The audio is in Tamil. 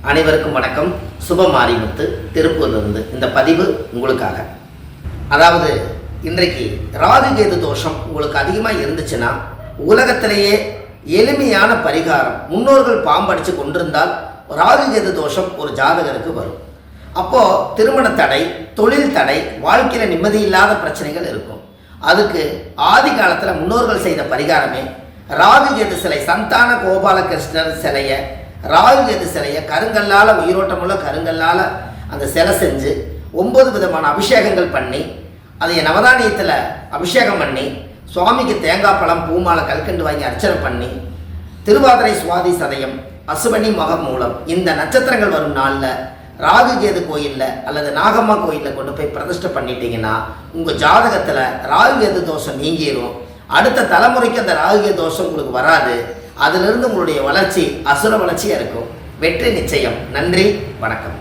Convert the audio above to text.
அனைவருக்கும் வணக்கம். சுபமாரிமுத்து திருப்பூர்லேருந்து இந்த பதிவு உங்களுக்காக. அதாவது இன்றைக்கு ராகு கேது தோஷம் உங்களுக்கு அதிகமாக இருந்துச்சுன்னா உலகத்திலேயே எளிமையான பரிகாரம், முன்னோர்கள் பாம்படிச்சு கொண்டிருந்தால் ராகு கேது தோஷம் ஒரு ஜாதகருக்கு வரும். அப்போது திருமண தடை, தொழில் தடை, வாழ்க்கையில் நிம்மதி இல்லாத பிரச்சனைகள் இருக்கும். அதுக்கு ஆதி காலத்தில் முன்னோர்கள் செய்த பரிகாரமே ராகு கேது சிலை, சந்தான கோபாலகிருஷ்ணர் சிலையை, ராகு கேது சிலையை கருங்கல்லால், உயிரோட்டமுள்ள கருங்கல்லால் அந்த சிலை செஞ்சு 9 விதமான அபிஷேகங்கள் பண்ணி, அதை நவதானியத்தில் அபிஷேகம் பண்ணி, சுவாமிக்கு தேங்காய் பழம், பூமாலை, கல்கண்டு வாங்கி அர்ச்சனை பண்ணி, திருவாதிரை, சுவாதி, சதயம், அசுவனி, மகம், மூலம் இந்த நட்சத்திரங்கள் வரும் நாளில் ராகு கேது கோயிலில் அல்லது நாகம்மா கோயிலில் கொண்டு போய் பிரதிஷ்டை பண்ணிட்டீங்கன்னா உங்கள் ஜாதகத்தில் ராகு கேது தோஷம் நீங்கிடும். அடுத்த தலைமுறைக்கு அந்த ராகு கேது தோஷம் உங்களுக்கு வராது. அதிலிருந்து உங்களுடைய வளர்ச்சி அசுர வளர்ச்சியாக இருக்கும். வெற்றி நிச்சயம். நன்றி, வணக்கம்.